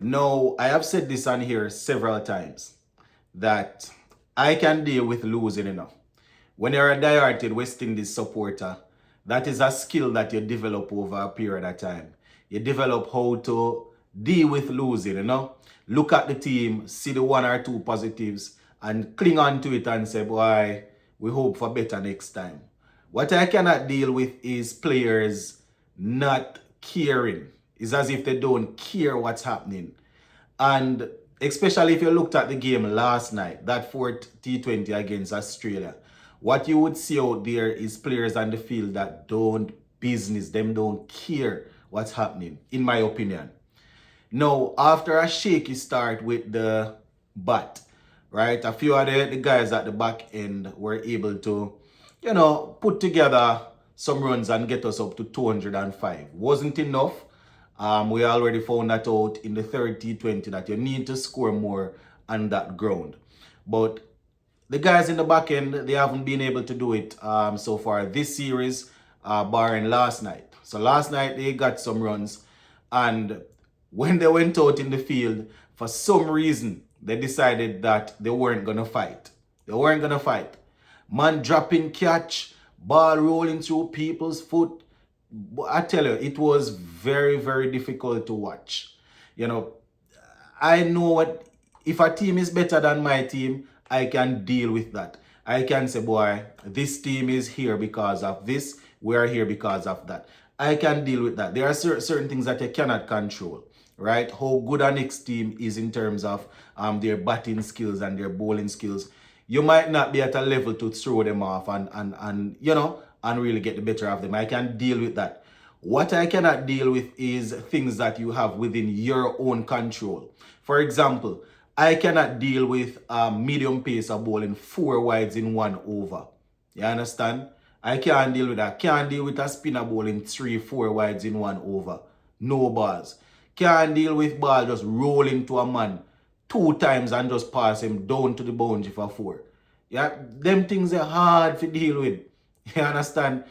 No, I have said this on here several times that I can deal with losing enough. When you're a diehard West Indies supporter, that is a skill that you develop over a period of time. You develop how to deal with losing. Look at the team, see the one or two positives, and cling on to it and say, boy, we hope for better next time. What I cannot deal with is players not caring. It's as if they don't care what's happening. And especially if you looked at the game last night, that fourth T20 against Australia, what you would see out there is players on the field that don't business, them don't care what's happening, in my opinion. Now, after a shaky start with the bat, right, a few of the guys at the back end were able to, put together some runs and get us up to 205. Wasn't enough. We already found that out in the third T20 that you need to score more on that ground. But the guys in the back end, they haven't been able to do it so far this series, barring last night. So last night they got some runs, and when they went out in the field, for some reason, they decided that they weren't going to fight. They weren't going to fight. Man dropping catch, ball rolling through people's foot. I tell you, it was very, very difficult to watch. I know what, if a team is better than my team, I can deal with that. I can say, boy, this team is here because of this. We are here because of that. I can deal with that. There are certain things that you cannot control, right? How good our next team is in terms of their batting skills and their bowling skills. You might not be at a level to throw them off and really get the better of them. I can deal with that. What I cannot deal with is things that you have within your own control. For example, I cannot deal with medium pace of bowling 4 wides in 1 over. You understand? I can't deal with that. Can't deal with a spinner bowling 3-4 wides in 1 over. No balls. Can't deal with ball just rolling to a man 2 times and just pass him down to the boundary for 4. Yeah, them things are hard to deal with. You understand?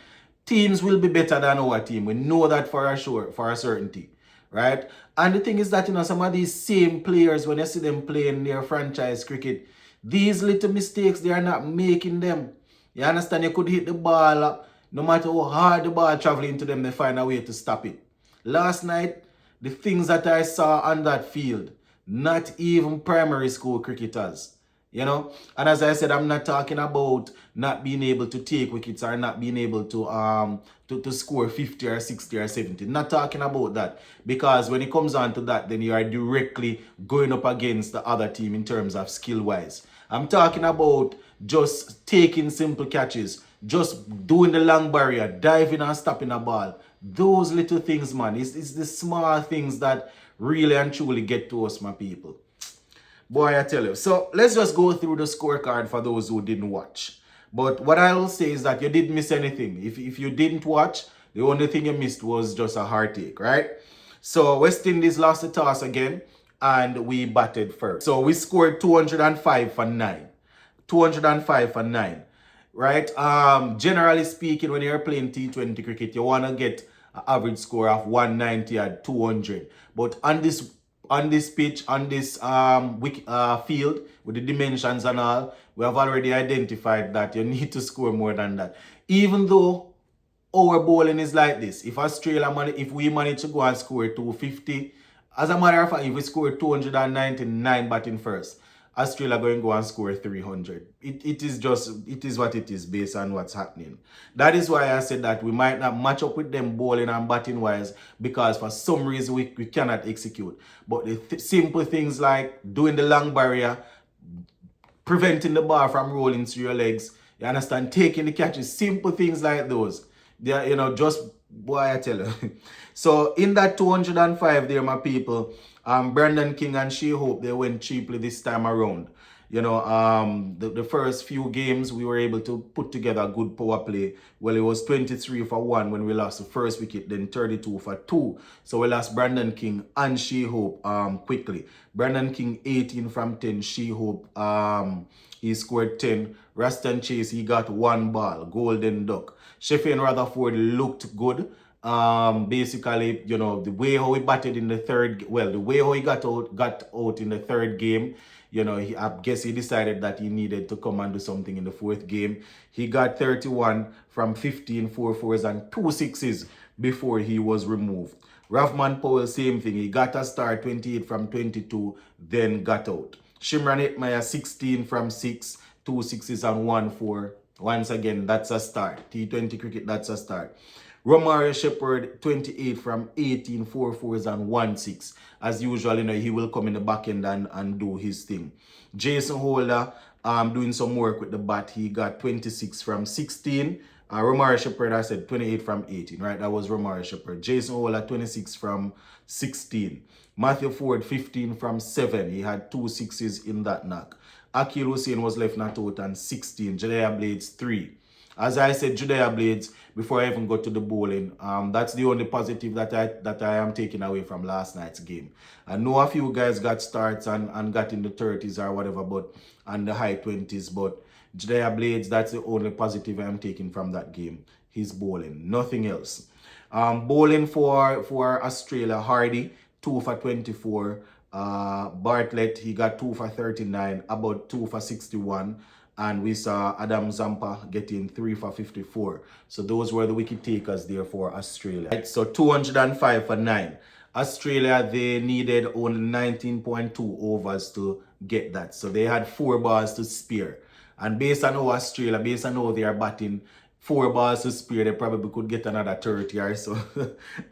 Teams will be better than our team. We know that for a sure, for a certainty. Right? And the thing is that, some of these same players, when you see them playing their franchise cricket, these little mistakes, they are not making them. You understand? You could hit the ball up. No matter how hard the ball traveling to them, they find a way to stop it. Last night, the things that I saw on that field, not even primary school cricketers. And as I said, I'm not talking about not being able to take wickets or not being able to score 50 or 60 or 70. Not talking about that. Because when it comes on to that, then you are directly going up against the other team in terms of skill-wise. I'm talking about just taking simple catches, just doing the long barrier, diving and stopping a ball. Those little things, man, it's the small things that really and truly get to us, my people. Boy, I tell you. So let's just go through the scorecard for those who didn't watch. But what I will say is that you didn't miss anything. If you didn't watch, the only thing you missed was just a heartache, right? So West Indies lost the toss again, and we batted first. So we scored 205 for 9. 205 for 9. Right? Generally speaking, when you're playing T20 cricket, you want to get an average score of 190 at 200. But on this pitch, on this field, with the dimensions and all, we have already identified that you need to score more than that. Even though our bowling is like this, if we manage to go and score 250, as a matter of fact, if we score 299 batting first, Australia going to go and score 300. It is what it is based on what's happening. That is why I said that we might not match up with them bowling and batting wise, because for some reason we cannot execute. But the simple things like doing the long barrier, preventing the ball from rolling through your legs, you understand, taking the catches, simple things like those. They're, just, boy, I tell you. So in that 205 there, my people, Brandon King and Shea Hope, they went cheaply this time around. The first few games, we were able to put together a good power play. Well, it was 23 for 1 when we lost the first wicket, then 32 for 2. So we lost Brandon King and Shea Hope quickly. Brandon King 18 from 10, Shea Hope he scored 10. Raston Chase, he got 1 ball, golden duck. Sheffield Rutherford looked good. Basically, you know, the way how he batted in the third, well, the way how he got out in the third game, you know, I guess he decided that he needed to come and do something in the fourth game. He got 31 from 15 4-4s and 2 6s before he was removed. Rahman Powell, same thing. He got a start, 28 from 22, then got out. Shimron Hetmyer, 16 from 6, 2 6s and 1-4. Once again, that's a start. T20 cricket, that's a start. Romario Shepherd, 28 from 18, 4-4s and 1-6. As usual, you know, he will come in the back end and do his thing. Jason Holder, doing some work with the bat. He got 26 from 16. Romario Shepherd, I said 28 from 18, right? That was Romario Shepherd. Jason Holder, 26 from 16. Matthew Ford, 15 from 7. He had 2 6s in that knock. Akil Hussain was left not out and 16. Judea Blades, 3. As I said, Judea Blades, before I even got to the bowling, that's the only positive that I am taking away from last night's game. I know a few guys got starts and got in the 30s or whatever, but and the high 20s, but Judea Blades, that's the only positive I'm taking from that game. His bowling, nothing else. Bowling for Australia, Hardy, 2 for 24. Bartlett, he got 2 for 39, about 2 for 61. And we saw Adam Zampa getting 3 for 54. So those were the wicket takers there for Australia. Right, so 205 for 9. Australia, they needed only 19.2 overs to get that. So they had 4 balls to spare. And based on how based on how they are batting, 4 balls to spare, they probably could get another 30 or so,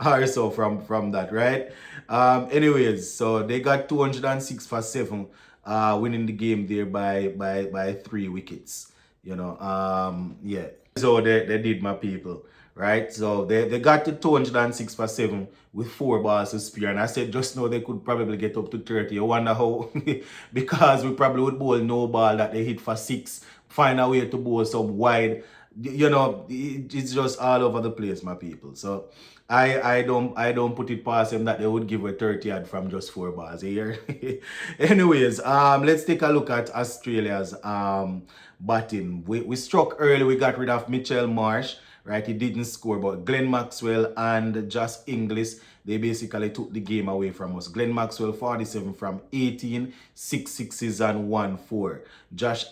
or so from that, right? Anyways, so they got 206 for 7. Winning the game there by 3 wickets, you know. Yeah, so they did, my people, right? So they got to 206 for 7 with 4 balls to spare, and I said just now they could probably get up to 30. I wonder how, because we probably would bowl no ball that they hit for 6, find a way to bowl some wide, you know. It's just all over the place, my people. So I don't put it past them that they would give a 30 odd from just 4 balls here. Anyways, let's take a look at Australia's batting. We struck early. We got rid of Mitchell Marsh, right? He didn't score, but Glenn Maxwell and Josh Inglis, they basically took the game away from us. Glenn Maxwell, 47 from 18, 6 6s and 1-4. Josh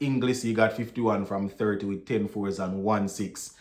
Inglis, he got 51 from 30 with 10 4s and 1 6.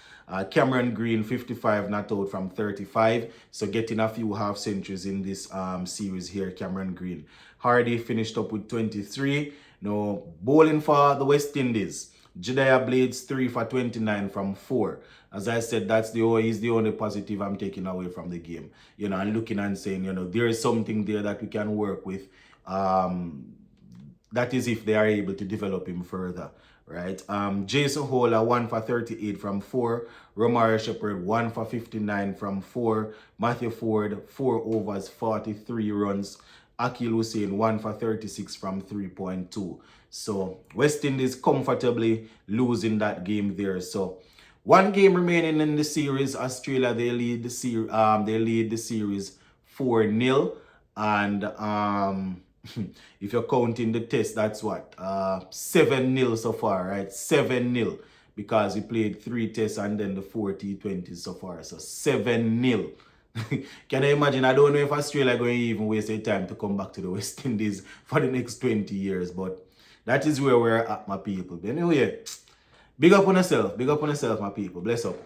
Cameron Green, 55 not out from 35. So getting a few half centuries in this series here, Cameron Green. Hardy finished up with 23. Now, bowling for the West Indies. Judea Blades, 3 for 29 from 4. As I said, he's the only positive I'm taking away from the game. You know, and looking and saying, you know, there is something there that we can work with. That is if they are able to develop him further, right? Jason Holder, 1 for 38 from 4. Romario Shepherd, 1 for 59 from 4. Matthew Ford, 4 overs, 43 runs. Akil Hussain, 1 for 36 from 3.2. So West Indies comfortably losing that game there. So 1 game remaining in the series. Australia, they lead the series. They lead the series 4-0, and if you're counting the test, that's what 7-0 so far, right? 7-0, because we played 3 tests and then the 4 T20s so far. So 7-0. Can you imagine? I don't know if Australia going to even waste their time to come back to the West Indies for the next 20 years, but that is where we're at, my people. But anyway, big up on yourself, my people. Bless up.